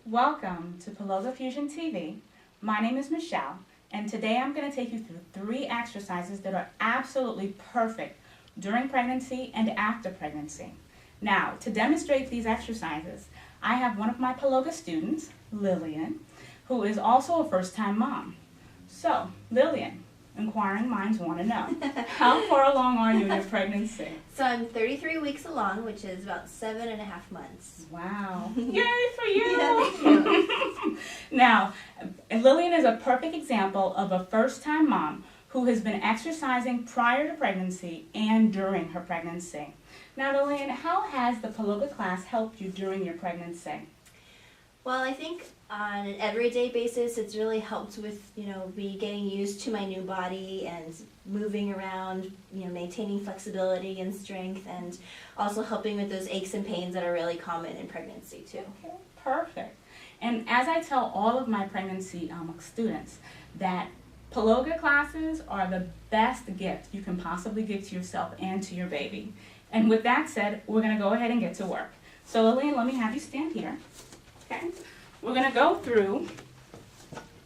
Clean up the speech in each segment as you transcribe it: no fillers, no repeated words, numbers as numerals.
Welcome to Palooza Fusion TV. My name is Michelle, and today I'm going to take you through 3 exercises that are absolutely perfect during pregnancy and after pregnancy. Now, to demonstrate these exercises, I have one of my Palooza students, Lillian, who is also a first-time mom. So, Lillian, inquiring minds want to know, how far along are you in your pregnancy? So I'm 33 weeks along, which is about 7.5 months. Wow. Yay for you! Yeah, thank you. Now, Lillian is a perfect example of a first-time mom who has been exercising prior to pregnancy and during her pregnancy. Now, Lillian, how has the Palooza class helped you during your pregnancy? Well, I think on an everyday basis, it's really helped with, me getting used to my new body and moving around, maintaining flexibility and strength, and also helping with those aches and pains that are really common in pregnancy too. Okay, perfect. And as I tell all of my pregnancy students, that Palooza classes are the best gift you can possibly give to yourself and to your baby. And with that said, we're going to go ahead and get to work. So Lillian, let me have you stand here. Okay. We're going to go through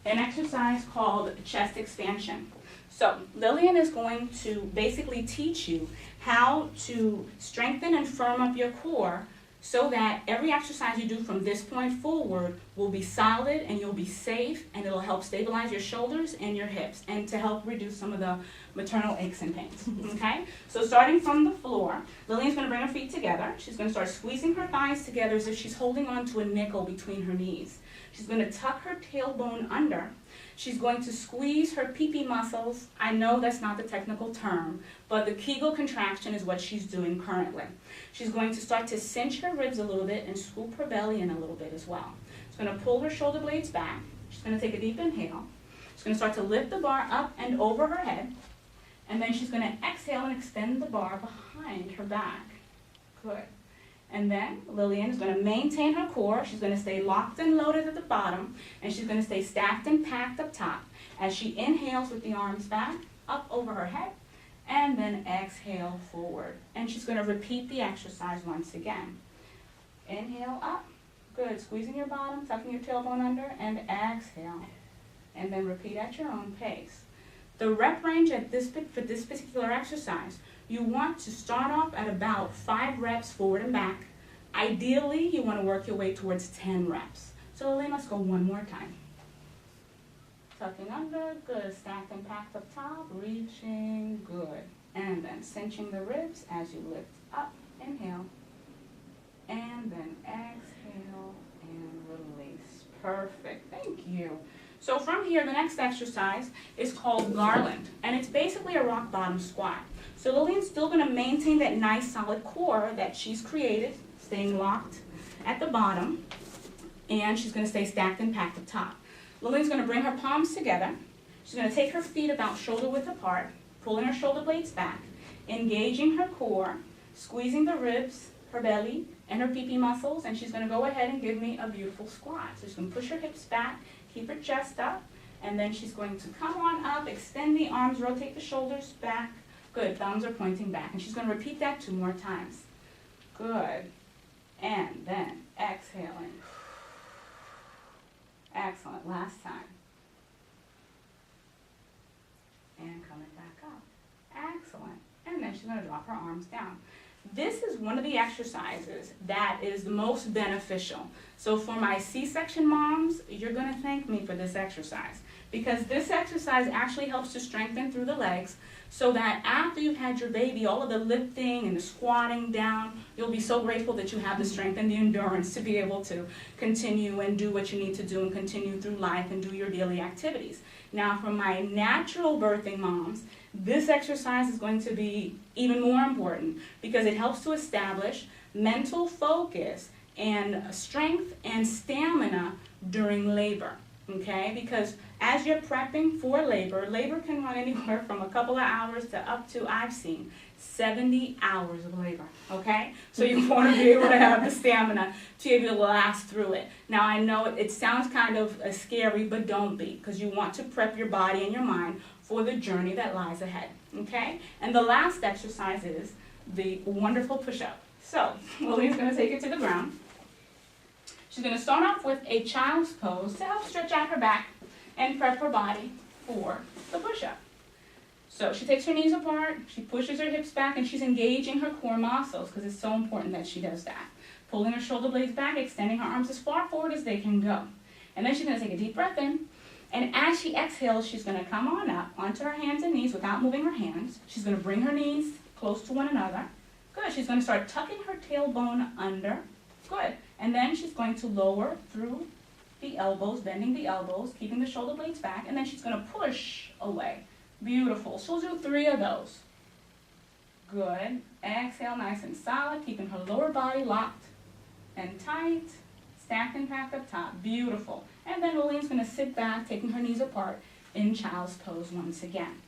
an exercise called chest expansion. So Lillian is going to basically teach you how to strengthen and firm up your core so that every exercise you do from this point forward will be solid and you'll be safe, and it'll help stabilize your shoulders and your hips and to help reduce some of the maternal aches and pains. Okay? So starting from the floor, Lillian's going to bring her feet together. She's going to start squeezing her thighs together as if she's holding on to a nickel between her knees. She's going to tuck her tailbone under. She's going to squeeze her pee-pee muscles. I know that's not the technical term, but the Kegel contraction is what she's doing currently. She's going to start to cinch her ribs a little bit and scoop her belly in a little bit as well. She's going to pull her shoulder blades back. She's going to take a deep inhale. She's going to start to lift the bar up and over her head. And then she's going to exhale and extend the bar behind her back. Good. And then Lillian is going to maintain her core. She's going to stay locked and loaded at the bottom, and she's going to stay stacked and packed up top as she inhales with the arms back, up over her head, and then exhale forward. And she's going to repeat the exercise once again. Inhale up. Good. Squeezing your bottom, tucking your tailbone under, and exhale. And then repeat at your own pace. The rep range for this particular exercise, you want to start off at about 5 reps forward and back. Ideally, you want to work your way towards 10 reps. So Lillian, let's go one more time. Tucking under, good. Stacked and packed up top, reaching, good. And then cinching the ribs as you lift up, inhale. And then exhale and release. Perfect, thank you. So from here, the next exercise is called garland, and it's basically a rock bottom squat. So Lillian's still going to maintain that nice solid core that she's created, staying locked at the bottom, and she's going to stay stacked and packed up top. Lillian's going to bring her palms together. She's going to take her feet about shoulder width apart, pulling her shoulder blades back, engaging her core, squeezing the ribs, her belly, and her pee-pee muscles, and she's going to go ahead and give me a beautiful squat. So she's going to push her hips back, keep her chest up, and then she's going to come on up, extend the arms, rotate the shoulders back. Good, thumbs are pointing back. And she's going to repeat that 2 more times. Good. And then exhaling. Excellent. Last time. And coming back up. Excellent. And then she's going to drop her arms down. This is one of the exercises that is the most beneficial. So for my C-section moms, you're going to thank me for this exercise, because this exercise actually helps to strengthen through the legs so that after you've had your baby, all of the lifting and the squatting down, you'll be so grateful that you have the strength and the endurance to be able to continue and do what you need to do and continue through life and do your daily activities. Now for my natural birthing moms, this exercise is going to be even more important because it helps to establish mental focus and strength and stamina during labor, okay? Because as you're prepping for labor, labor can run anywhere from a couple of hours to up to, I've seen, 70 hours of labor, okay? So you want to be able to have the stamina to be able to last through it. Now I know it sounds kind of scary, but don't be, because you want to prep your body and your mind for the journey that lies ahead, okay? And the last exercise is the wonderful push-up. So Lillian's going to take it to the ground. She's going to start off with a child's pose to help stretch out her back and prep her body for the push-up. So she takes her knees apart, she pushes her hips back, and she's engaging her core muscles because it's so important that she does that. Pulling her shoulder blades back, extending her arms as far forward as they can go. And then she's going to take a deep breath in. And as she exhales, she's going to come on up onto her hands and knees without moving her hands. She's going to bring her knees close to one another. Good. She's going to start tucking her tailbone under. Good. And then she's going to lower through the elbows, bending the elbows, keeping the shoulder blades back, and then she's going to push away. Beautiful. She'll do 3 of those. Good. Exhale nice and solid, keeping her lower body locked and tight. Stack and pack up top. Beautiful. And then Lillian's going to sit back, taking her knees apart in child's pose once again.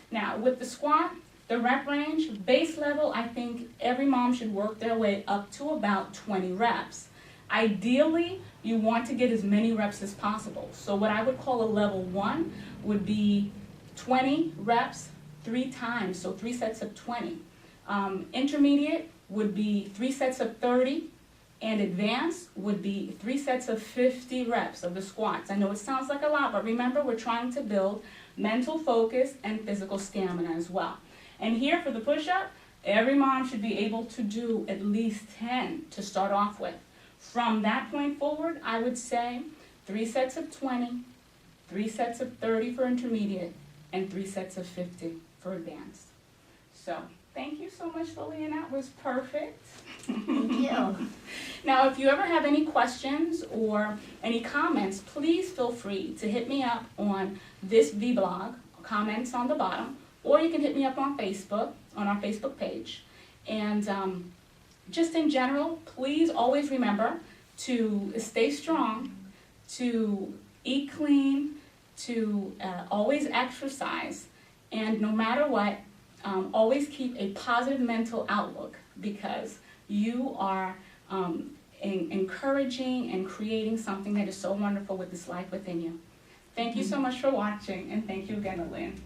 Now, with the squat, the rep range, base level, I think every mom should work their way up to about 20 reps. Ideally, you want to get as many reps as possible. So what I would call a level 1 would be 20 reps 3 times, so 3 sets of 20. Intermediate would be 3 sets of 30, and advanced would be 3 sets of 50 reps of the squats. I know it sounds like a lot, but remember, we're trying to build mental focus and physical stamina as well. And here for the push-up, every mom should be able to do at least 10 to start off with. From that point forward, I would say 3 sets of 20, 3 sets of 30 for intermediate, and 3 sets of 50 for advanced. So, thank you so much, Lillian. That was perfect. Thank you. Now, if you ever have any questions or any comments, please feel free to hit me up on this vlog, comments on the bottom, or you can hit me up on Facebook, on our Facebook page. And just in general, please always remember to stay strong, to eat clean, to always exercise, and no matter what, always keep a positive mental outlook, because you are encouraging and creating something that is so wonderful with this life within you. Thank you so much for watching, and thank you again, Lillian.